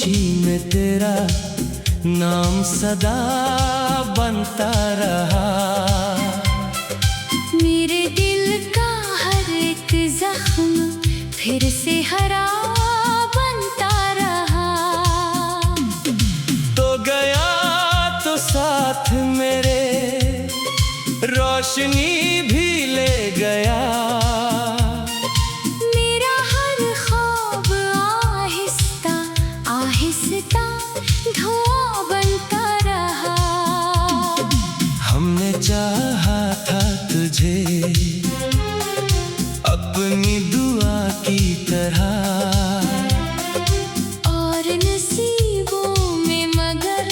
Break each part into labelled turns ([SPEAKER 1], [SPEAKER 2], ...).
[SPEAKER 1] खामोशी में तेरा नाम सदा बनता रहा।
[SPEAKER 2] मेरे दिल का हर एक जख्म फिर से हरा बनता रहा।
[SPEAKER 1] तो गया तो साथ मेरे रोशनी भी ले गया।
[SPEAKER 2] मेरा हर ख्वाब आहिस्ता आहिस्ता धुआं बनता रहा।
[SPEAKER 1] हमने चाहा था तुझे अपनी दुआ की तरह,
[SPEAKER 2] और नसीबों में मगर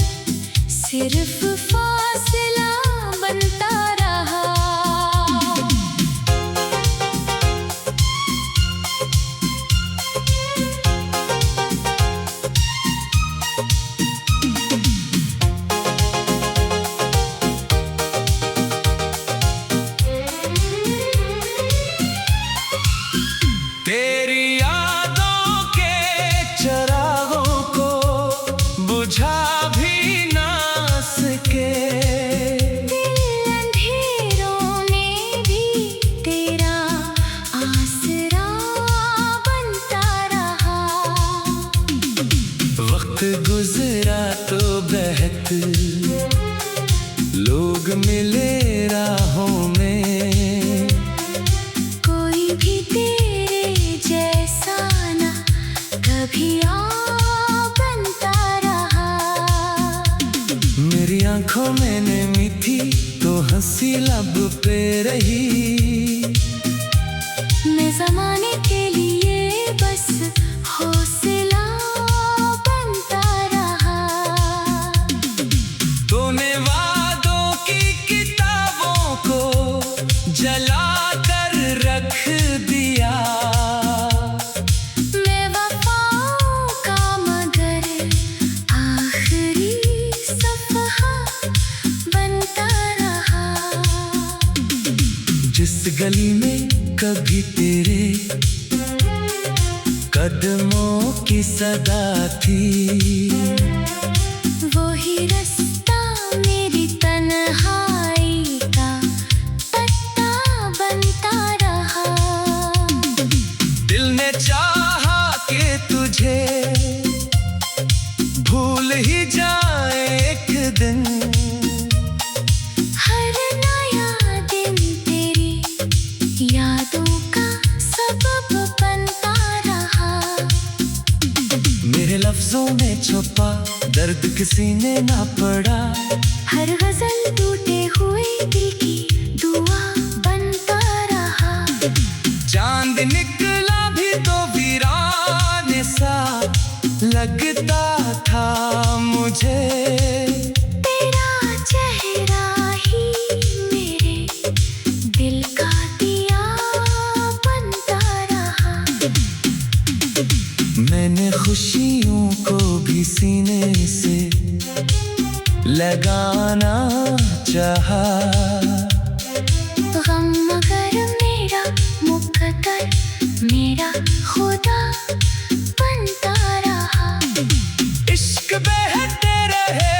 [SPEAKER 2] सिर्फ फासला बनता रहा।
[SPEAKER 1] तेरी यादों के चरागों को बुझा भी ना सके।
[SPEAKER 2] दिल अंधेरों में भी तेरा आसरा बनता रहा।
[SPEAKER 1] वक्त गुजरा तो बहत लोग मिले राहों में,
[SPEAKER 2] कोई भी तेरे जैसा ना कभी आ बनता रहा।
[SPEAKER 1] मेरी आंखों में नमी थी तो हंसी लब पे रही।
[SPEAKER 2] मैं ज़माने के लिए बस हौसला बनता रहा।
[SPEAKER 1] तूने वादों की किताबों को जला कर रख दिया।
[SPEAKER 2] मैं वफाओं का मगर आखिरी सफ़हा बनता रहा।
[SPEAKER 1] जिस गली में कभी तेरे कदमों की सदा थी,
[SPEAKER 2] वही रास्ता मेरी तन्हाई का पत्ता बनता रहा।
[SPEAKER 1] दिल ने चाहा कि तुझे भूल ही जाए एक दिन।
[SPEAKER 2] हर नया दिन तेरी यादों का सबब बनता रहा।
[SPEAKER 1] मेरे लफ्जों में छुपा दर्द किसी ने ना पढ़ा।
[SPEAKER 2] हर गजल टूटे हुए दिल की दुआ बनता रहा।
[SPEAKER 1] चांद निकला भी तो वीरान सा लगता था मुझे।
[SPEAKER 2] तेरा चेहरा ही मेरे दिल का दिया बनता रहा।
[SPEAKER 1] मैंने खुशियों को भी सीने से लगाना चाहा।
[SPEAKER 2] गम मगर मेरा मुकद्दर मेरा खुदा बनता रहा।
[SPEAKER 1] इश्क बहते रहे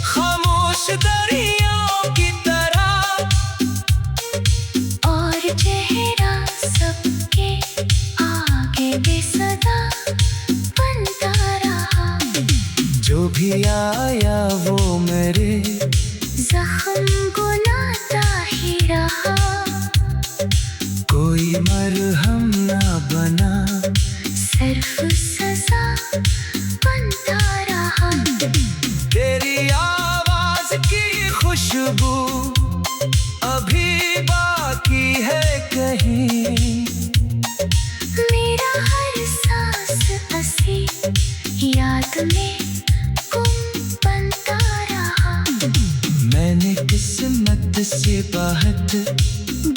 [SPEAKER 1] खामोश दरियाओं की तरह,
[SPEAKER 2] और चेहरा सबके आगे बेसदा बनता रहा।
[SPEAKER 1] जो भी आया वो मेरे
[SPEAKER 2] जख्म गुनाता ही रहा।
[SPEAKER 1] कोई मरहम ना बना,
[SPEAKER 2] सिर्फ सजा बनता रहा।
[SPEAKER 1] तेरी आवाज की खुशबू अभी बाकी है कहीं।
[SPEAKER 2] मेरा हर सांस हंसी याद में गुम बनता रहा।
[SPEAKER 1] मैंने किस्मत से बहुत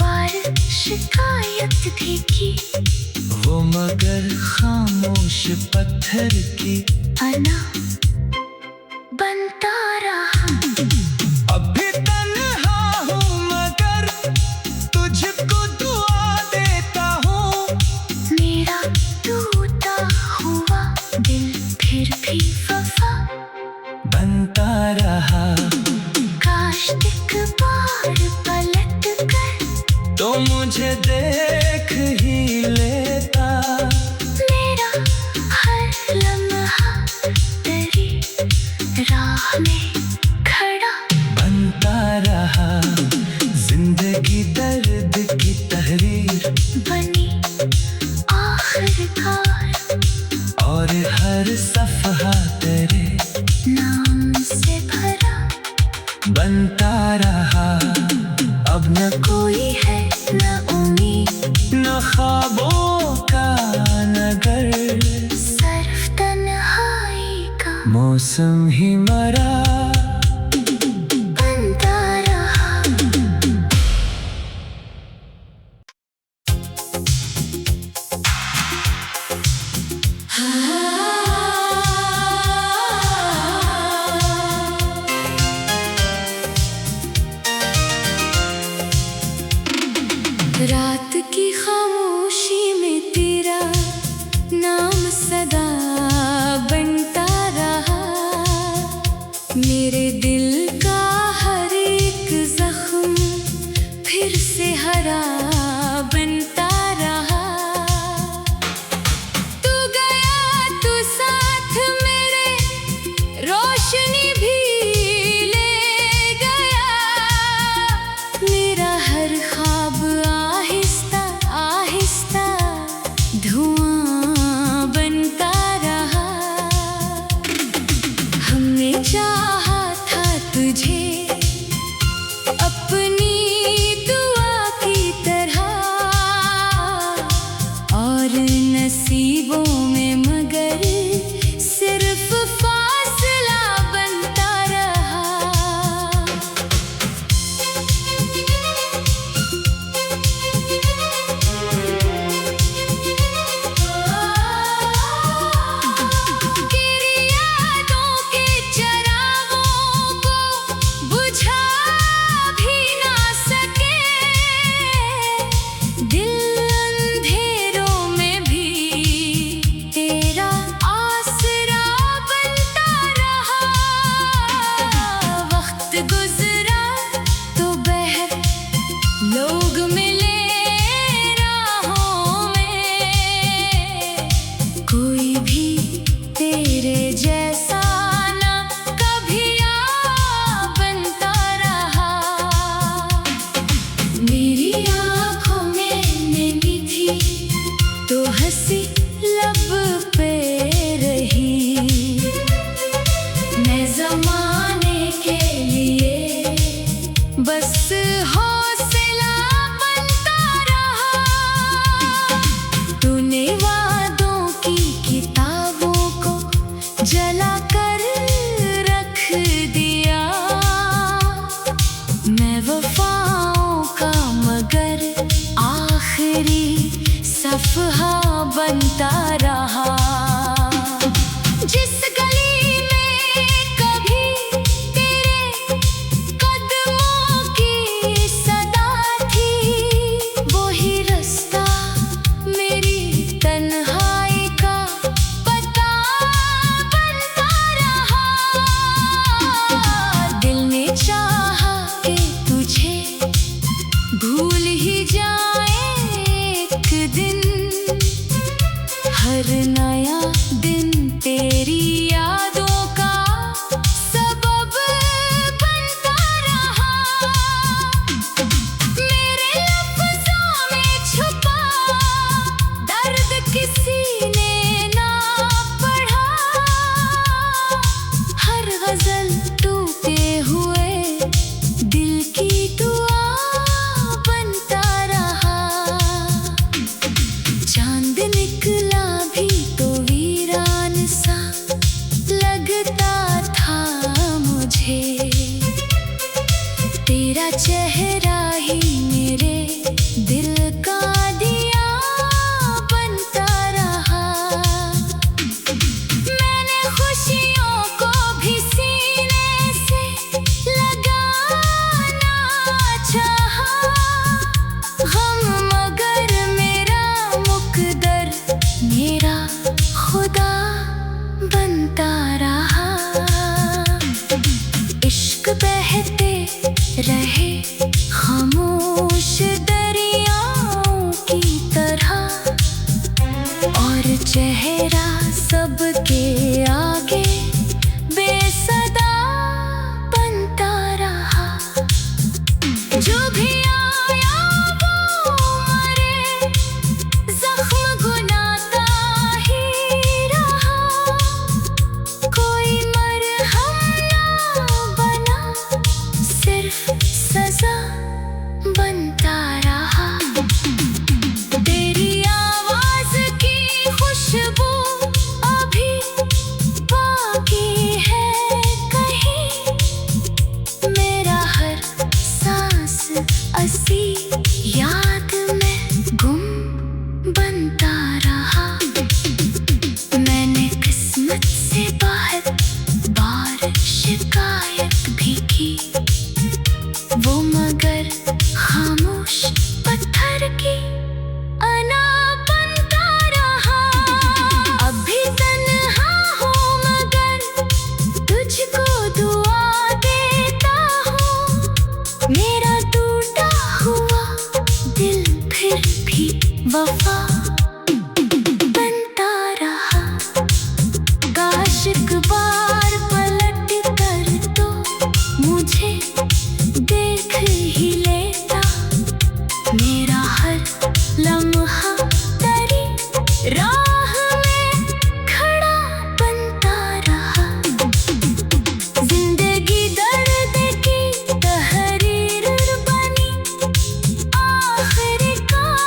[SPEAKER 2] बार शिकायत भी की,
[SPEAKER 1] वो मगर खामोश पत्थर की
[SPEAKER 2] अना बनता रहा।
[SPEAKER 1] अभी तन्हा हूँ मगर तुझको दुआ देता हूँ।
[SPEAKER 2] मेरा टूटा हुआ दिल फिर
[SPEAKER 1] बनता रहा। अब न कोई है न उम्मीद न ख्वाबों का नगर,
[SPEAKER 2] सिर्फ तन्हाई का
[SPEAKER 1] मौसम ही मरा
[SPEAKER 2] बनता रहा। रात की खामोशी में तेरा नाम सदा बनता रहा। मेरे दिल का हर एक जख्म फिर से हरा बनता रहा। तू गया तू साथ मेरे रोशनी भी ले गया। मेरा हर ख्वाब आहिस्ता आहिस्ता धुआं बनता रहा। हमने चाहा था तुझे अपनी दुआ की तरह, और नसीबों में मगर सिर्फ फासला बनता रहा। तेरी यादों के चरागों को बुझा भी ना सके। दिल अंधेरों में भी तेरा आसरा बनता रहा। वक्त गुजरा तो बहर लोग मिले राहों में, कोई भी तेरे जैसा ना कभी आ बनता रहा। मेरी आँखों में नमी थी तो हंसी लब पे रही। मैं ज़माने के लिए बस हौसला बनता रहा। तूने वादों की किताबों को जला कर रख दिया। मैं वफाओं का मगर आखिरी सफ़हा बनता रहा। जिस गली में कभी तेरे कदमों की सदा थी, वही रास्ता मेरी तन्हाई का पता बनता रहा। दिल ने चाहा कि तुझे भूल ही जाए एक दिन। हर नया दिन तेरी यादों का सबब बनता रहा। मेरे लफ्ज़ों में छुपा दर्द किसी ने ना पढ़ा। हर गज़ल टूटे हुए दिल की दुआ बनता रहा। चांद निकला भी तो वीरान सा लगता था मुझे। तेरा चेहरा ही मेरे दिल का दिया बनता रहा। मैंने खुशियों को भी सीने से लगाना चाहा। गम मगर मेरा मुकद्दर मेरा खुदा बनता रहा। इश्क बहते रहे खामोश दरियाओं की तरह, और चेहरा सबके आगे बेसदा बनता रहा। जो भी आया वो मरे, जख्म घुनाता ही रहा। कोई मरहम ना बना, सिर्फ सजा बनता रहा। तेरी आवाज की खुशबू अभी बाकी है कहीं, मेरा हर सांस असी याद में गुम बनता रहा। मैंने किस्मत से बाहर बार शिकायत भी की, वो मगर खामोश पत्थर की अना बनता रहा। अब भी तन्हा हूँ मगर तुझको दुआ देता हूँ, मेरा टूटा हुआ दिल फिर भी वफा बनता रहा। काश एक बार पलट कर तो मुझे देख ही लेता, मेरा हर लम्हा तेरी राह में खड़ा बनता रहा। जिंदगी दर्द की तहरीर बनी आखिरकार,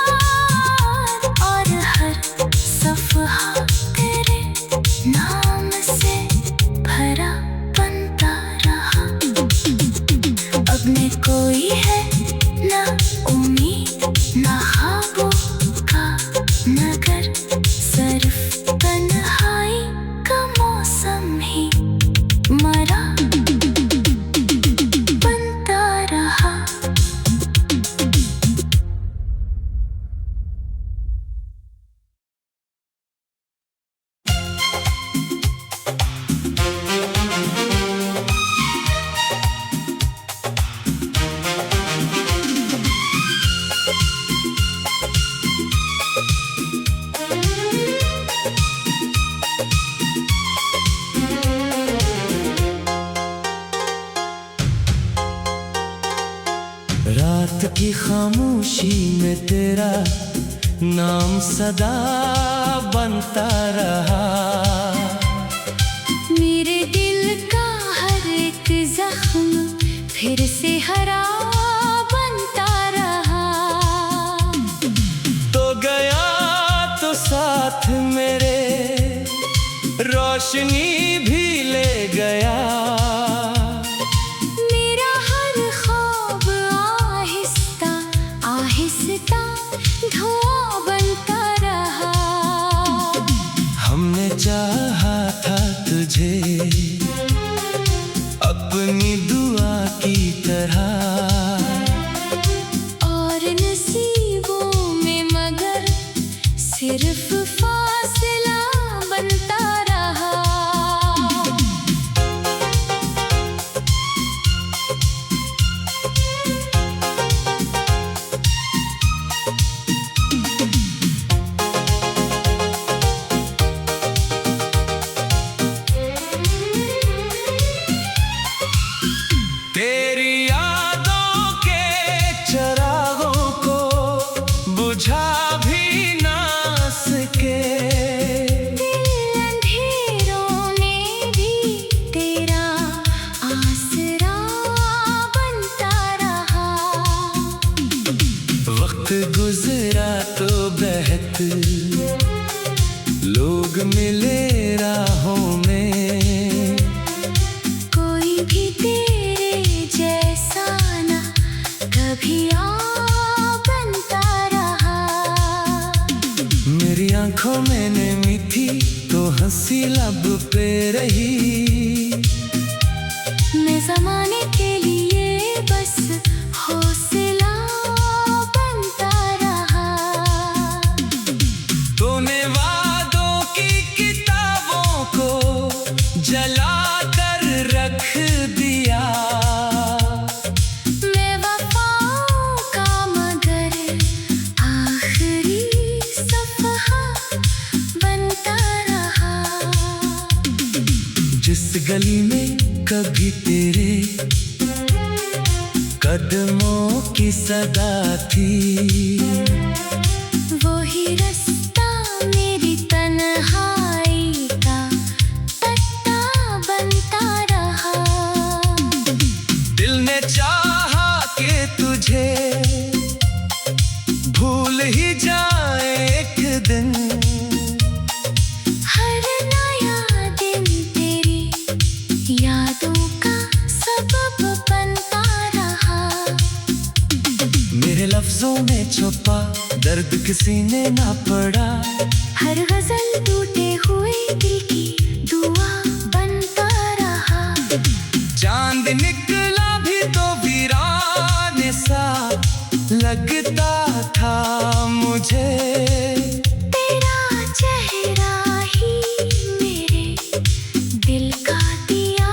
[SPEAKER 2] और हर सफ़हा तेरे नाम से भरा बनता रहा। अब न कोई है ना उम्मीद ना ख्वाबों का नगर, सिर्फ तन्हाई का मौसम ही मरा बनता रहा।
[SPEAKER 1] रात की खामोशी में तेरा नाम सदा बनता रहा।
[SPEAKER 2] मेरे दिल का हर एक जख्म फिर से हरा बनता रहा।
[SPEAKER 1] तो गया तो साथ मेरे रोशनी भी ले गया,
[SPEAKER 2] मेरा हर ख्वाब आहिस्ता आहिस्ता धुआं बनता रहा।
[SPEAKER 1] हमने चाहा था तुझे अपनी दुआ की तरह,
[SPEAKER 2] और नसीबों में मगर सिर्फ फासला बनता रहा।
[SPEAKER 1] तेरी यादों के चरागों को बुझा भी ना सके,
[SPEAKER 2] अंधेरों में भी तेरा आसरा बनता रहा।
[SPEAKER 1] वक्त गुजरा तो बहत लोग मिले राहों में,
[SPEAKER 2] कोई भी तेरे जैसा ना कभी आ बनता रहा।
[SPEAKER 1] मेरी आंखों में नमी थी तो हंसी लब पे रही,
[SPEAKER 2] मैं ज़माने के लिए बस हौसला बनता रहा।
[SPEAKER 1] तूने वादों की किताबों को जला कर रख दिया,
[SPEAKER 2] मैं वफाओं का मगर आखिरी सफ़हा बनता रहा।
[SPEAKER 1] जिस गली में कभी तेरे कदमों की सदा थी,
[SPEAKER 2] वही रास्ता मेरी तन्हाई का तख्ता बनता रहा।
[SPEAKER 1] दिल ने चाहा लफ्जों में छुपा दर्द किसी ने ना पढ़ा।
[SPEAKER 2] हर गजल टूटे हुए दिल की दुआ बनता रहा।
[SPEAKER 1] चांद निकला भी तो वीरान सा लगता था मुझे।
[SPEAKER 2] तेरा चेहरा ही मेरे दिल का दिया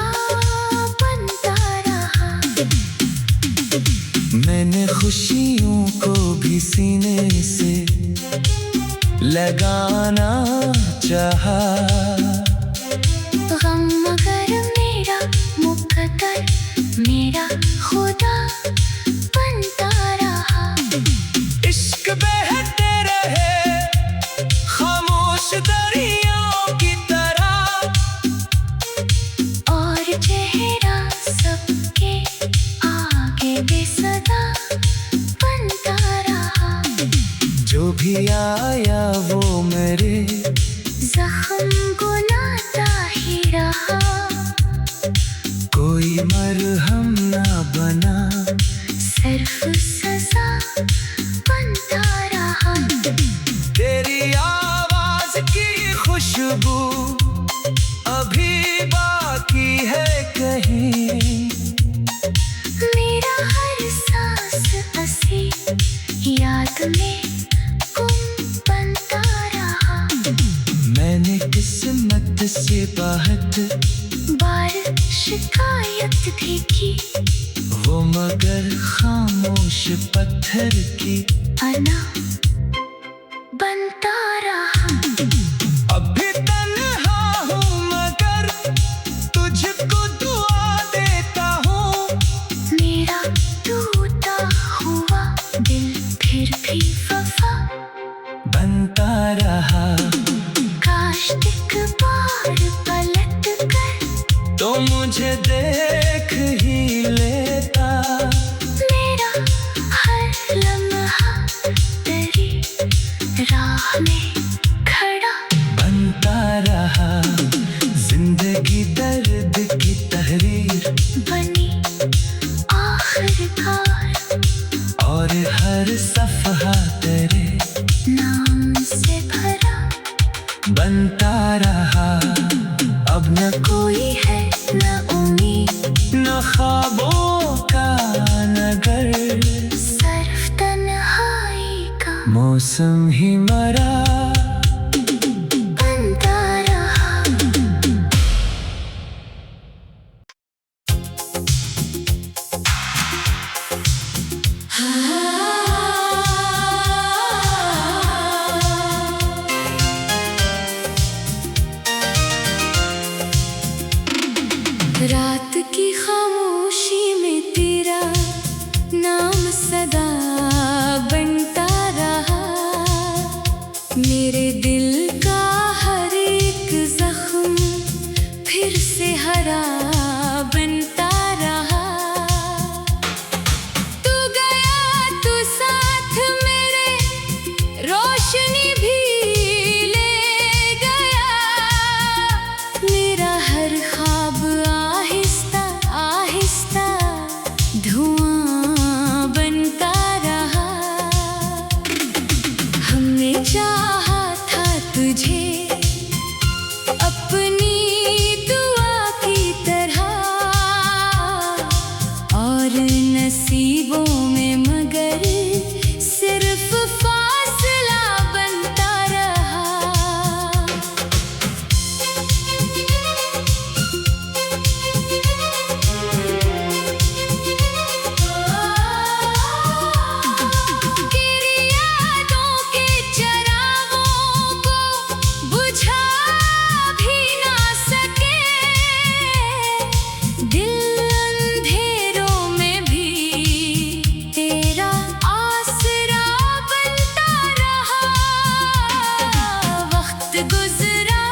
[SPEAKER 2] बनता रहा।
[SPEAKER 1] मैंने खुशियों को भी सीने से लगाना चाहा।
[SPEAKER 2] गम मगर मेरा मुकद्दर मेरा खुदा बनता रहा।
[SPEAKER 1] इश्क बहते रहे खामोश दरियाओं की तरह,
[SPEAKER 2] और चेहरा सबके आगे बेसदा बनता रहा।
[SPEAKER 1] जो भी आया वो मेरे
[SPEAKER 2] जख्म गुनाता ही रहा।
[SPEAKER 1] कोई मरहम ना बना,
[SPEAKER 2] सिर्फ सजा बनता रहा।
[SPEAKER 1] तेरी आवाज की खुशबू अभी बाकी है कहीं।
[SPEAKER 2] मेरा हर सांस हंसी याद में गुम बनता रहा।
[SPEAKER 1] मैंने किस्मत से बहुत
[SPEAKER 2] बार शिकायत भी की,
[SPEAKER 1] वो मगर खामोश पत्थर की
[SPEAKER 2] अना बनता रहा।
[SPEAKER 1] अभी तन्हा हूँ मगर तुझको दुआ देता हूँ।
[SPEAKER 2] मेरा टूटा हुआ दिल फिर भी वफा
[SPEAKER 1] बनता रहा।
[SPEAKER 2] काश एक बार पलट कर
[SPEAKER 1] तो मुझे देख ही लेता।
[SPEAKER 2] मेरा हर लम्हा तेरी राह में खड़ा
[SPEAKER 1] बनता रहा। जिंदगी दर्द की तहरीर
[SPEAKER 2] बनी आखिरकार,
[SPEAKER 1] और हर सफहा तेरे
[SPEAKER 2] नाम से भरा
[SPEAKER 1] बनता रहा। अब न कोई है न उम्मीद न ख्वाबों का नगर,
[SPEAKER 2] सिर्फ तन्हाई का
[SPEAKER 1] मौसम ही मरा
[SPEAKER 2] बनता रहा। रात की खामोशी में तेरा नाम सदा बनता रहा। मेरे दिल का हर एक जख्म फिर से हरा बनता रहा। तू गया तो साथ मेरे रोशनी भी ले गया। मेरा हर ख्वाब आहिस्ता आहिस्ता धुआं बनता रहा। हमने चाहा था तुझे अपनी दुआ की तरह, और नसीबों में मगर सिर्फ फासला बनता रहा। तेरी यादों के चरागों को बुझा भी ना सके। दिल अंधेरों में भी तेरा आसरा बनता रहा। वक्त गुजरा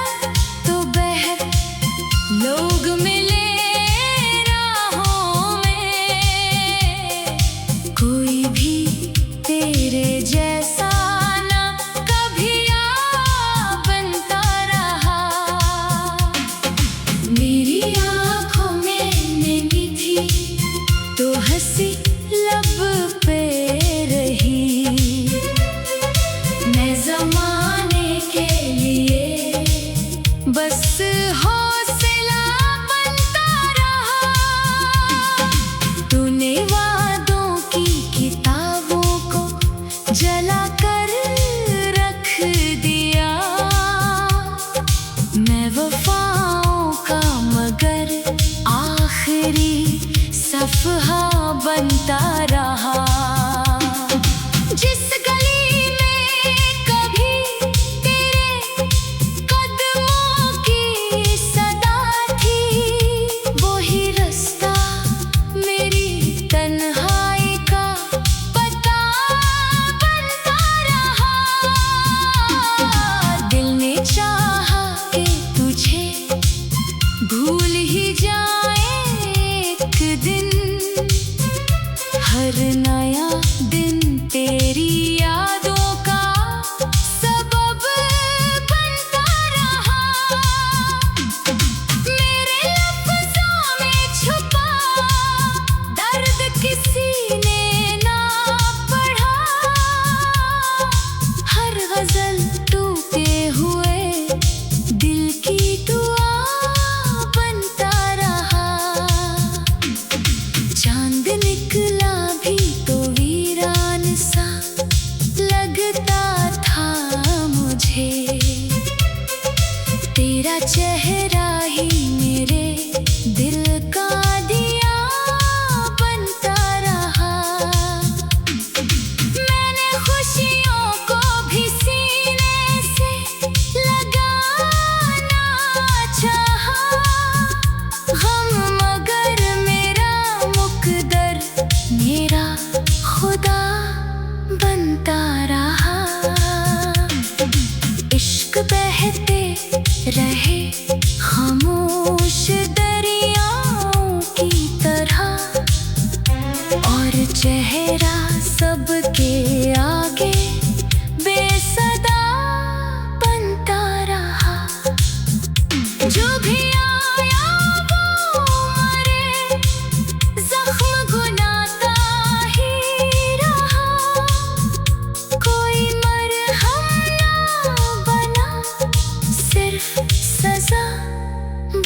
[SPEAKER 2] तो बहर लोग मिले राहों में। कोई भी तेरे जैसा ना कभी आ बनता रहा। मेरी आँखों में नमी थी तो हंसी लब पे रही। बनता रहा। जिस गली में कभी तेरे कदमों की सदा थी, वही रास्ता मेरी तन्हाई का पता बनता रहा। दिल ने चाहा कि तुझे भूल ही जाए एक दिन, हर नया दिन तेरी यादों का सबब बनता रहा। मेरे लफ्ज़ों में छुपा दर्द किसी ने ना पढ़ा, हर गज़ल टूटे हुए दिल की दुआ बनता रहा। चांद निकला भी तो वीरान सा लगता था मुझे, तेरा चेहरा ही मेरे दिल का दिया बनता रहा। मैंने खुशियों को भी सीने से लगाना चाहा, गम मगर मेरा मुक़द्दर मेरा खुदा बनता रहा। इश्क बहते रहे खामोश दरियाओं की तरह, और चेहरा सबके आगे बेसदा बनता रहा। जो भी आया वो मरे, जख्म घुनाता ही रहा, कोई मरहम ना बना, सिर्फ सजा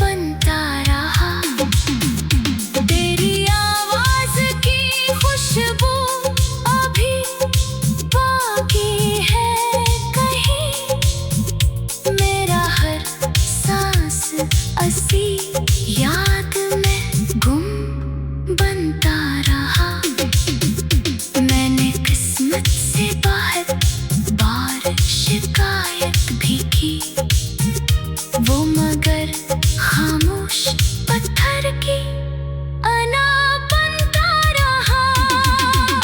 [SPEAKER 2] बनता रहा। तेरी आवाज़ की खुशबू अभी बाकी है कहीं, मेरा हर सांस असी याद में गुम बनता रहा। मैंने किस्मत से बाहर बार शिकायत भी की, वो मगर खामोश पत्थर की अना बनता रहा।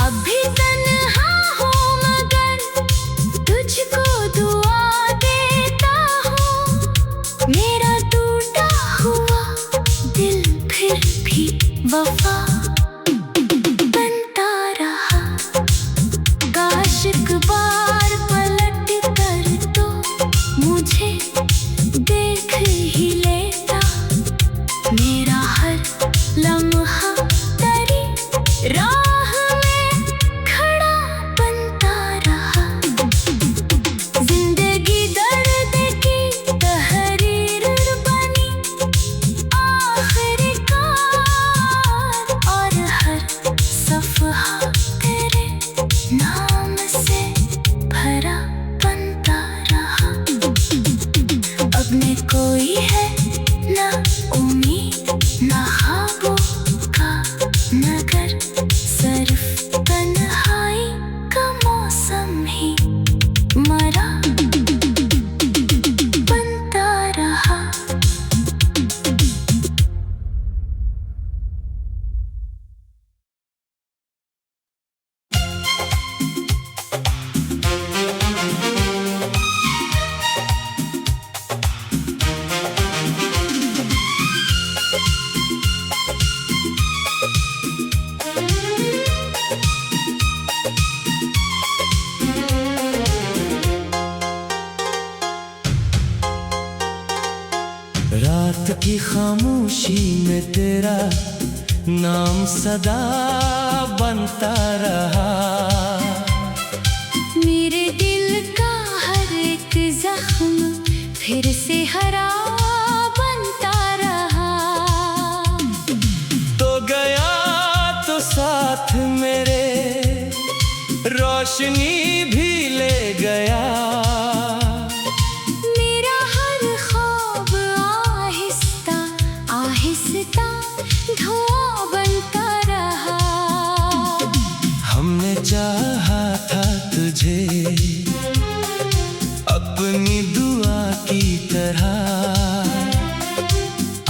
[SPEAKER 2] अब भी तन्हा हूँ मगर तुझको दुआ देता हूँ, मेरा टूटा हुआ दिल फिर भी वफा बनता रहा। काश एक बार पलट कर तो मुझे देख ही लेता, मेरा हर लम्हा तेरी राह में खड़ा बनता रहा। जिंदगी दर्द की तहरीर बनी आखिरकार, और हर सफ़हा तेरे नाम से भरा बनता रहा। अब न कोई है ना उम्मीद ना ख्वाबों का नगर, सिर्फ तन्हाई का मौसम ही मरा बनता रहा।
[SPEAKER 1] रात की खामोशी में तेरा नाम सदा बनता रहा।
[SPEAKER 2] मेरे दिल का हर एक जख्म फिर से हरा बनता रहा।
[SPEAKER 1] तो गया तो साथ मेरे रोशनी भी ले गया।
[SPEAKER 2] मेरा हर ख्वाब आहिस्ता आहिस्ता धुआं बनता रहा।
[SPEAKER 1] चाहा था तुझे अपनी दुआ की तरह,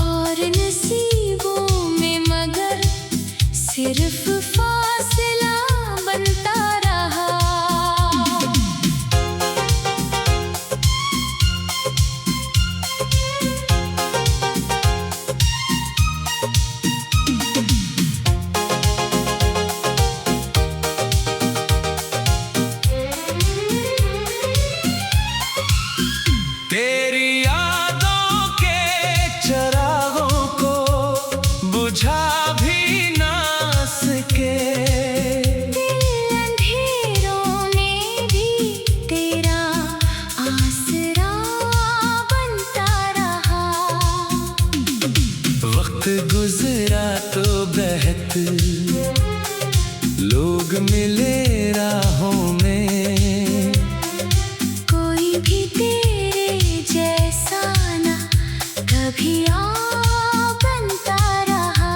[SPEAKER 2] और नसीबों में मगर सिर्फ फासला बनता रहा।
[SPEAKER 1] तेरी यादों के चरागों को बुझा भी ना सके,
[SPEAKER 2] दिल अंधेरों में भी तेरा आसरा बनता रहा।
[SPEAKER 1] वक्त गुजरा तो बहत लोग मिले राहों में,
[SPEAKER 2] कोई भी तेरे जैसा ना कभी आ बनता रहा।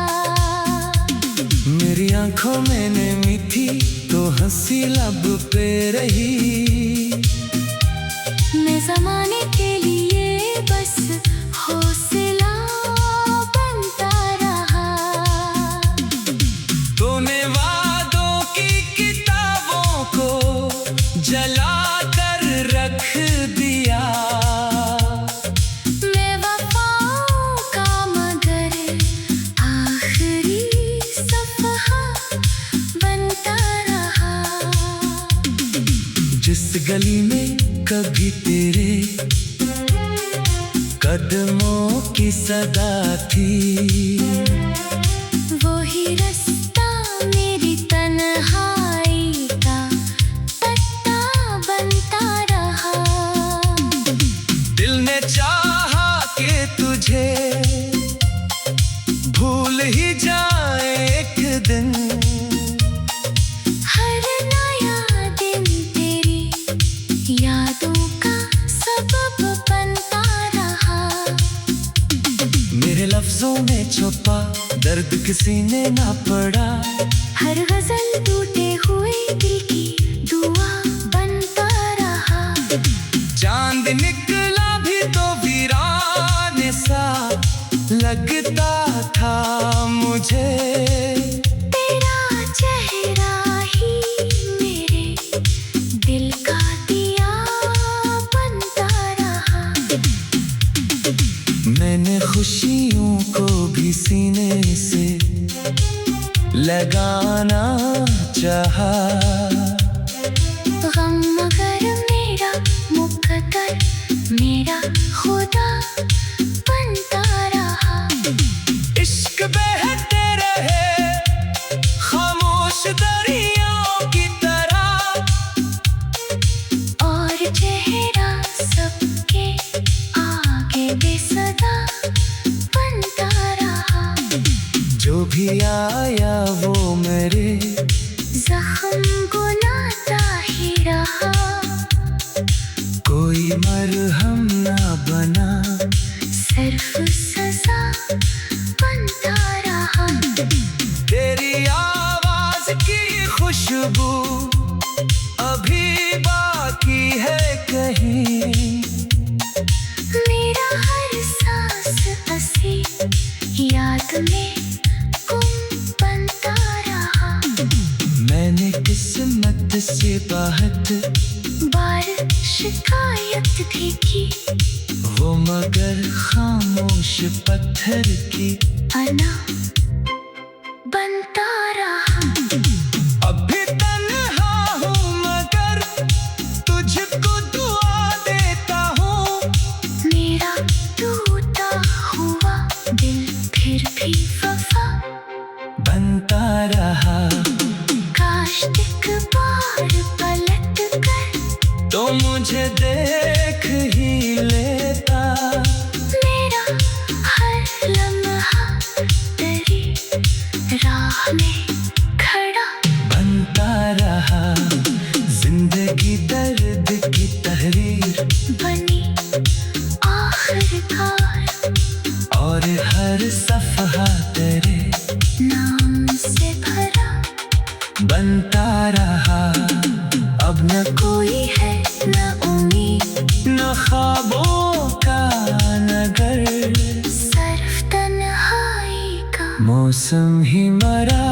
[SPEAKER 1] मेरी आंखों में नमी थी तो हंसी लब पे रही,
[SPEAKER 2] मैं ज़माने के लिए बस हौसला बनता रहा।
[SPEAKER 1] तूने वादों की किताबों को जला कर रख दिया,
[SPEAKER 2] मैं वफाओं का मगर आखिरी सफ़हा बनता रहा।
[SPEAKER 1] जिस गली में कभी तेरे कदमों की सदा थी,
[SPEAKER 2] वही रास्ता मेरी तन्हाई का पत्ता बनता रहा।
[SPEAKER 1] दिल ने चाहा कि तुझे भूल ही जाए एक दिन,
[SPEAKER 2] हर नया दिन तेरी यादों का सबब बनता रहा।
[SPEAKER 1] मेरे लफ्जों में छुपा दर्द किसी ने ना पढ़ा,
[SPEAKER 2] हर गजल टूटे हुए दिल की दुआ बनता रहा।
[SPEAKER 1] चांद निकला भी तो वीरान सा लगता था मुझे,
[SPEAKER 2] तेरा चेहरा ही मेरे दिल का दिया बनता रहा।
[SPEAKER 1] मैंने खुशियों को भी सीने से लगाना चाहा,
[SPEAKER 2] गम मगर मेरा मुकद्दर मेरा खुदा बनता रहा।
[SPEAKER 1] इश्क बहते रहे खामोश दरियाओं की तरह,
[SPEAKER 2] और चेहरा सबके आगे बेसदा बनता रहा।
[SPEAKER 1] जो भी आया वो मेरे
[SPEAKER 2] जख्म गुनाता ही रहा।
[SPEAKER 1] कोई मरहम ना बना,
[SPEAKER 2] सिर्फ सजा बनता रहा।
[SPEAKER 1] तेरी आवाज की खुशबू अभी बाकी है कहीं,
[SPEAKER 2] मेरा हर सांस हंसी याद में गुम बनता रहा।
[SPEAKER 1] मैंने किस्मत से बहुत
[SPEAKER 2] बार शिकायत भी की,
[SPEAKER 1] वो मगर खामोश पत्थर की
[SPEAKER 2] अना बनता रहा।
[SPEAKER 1] अब भी तन्हा हूँ मगर तुझको दुआ देता हूँ,
[SPEAKER 2] मेरा टूटा हुआ दिल फिर भी वफा
[SPEAKER 1] बनता रहा।
[SPEAKER 2] काश एक बार पलट कर
[SPEAKER 1] तो मुझे देख ही लेता,
[SPEAKER 2] मेरा हर लम्हा तेरी राह में खड़ा
[SPEAKER 1] बनता रहा। जिंदगी दर्द की तहरीर
[SPEAKER 2] बनी आखिरकार,
[SPEAKER 1] और हर सफहा तेरे
[SPEAKER 2] नाम से भरा
[SPEAKER 1] बनता रहा। अब न कोई है न उम्मीद न ख्वाबों का नगर,
[SPEAKER 2] सिर्फ तन्हाई का
[SPEAKER 1] मौसम ही मरा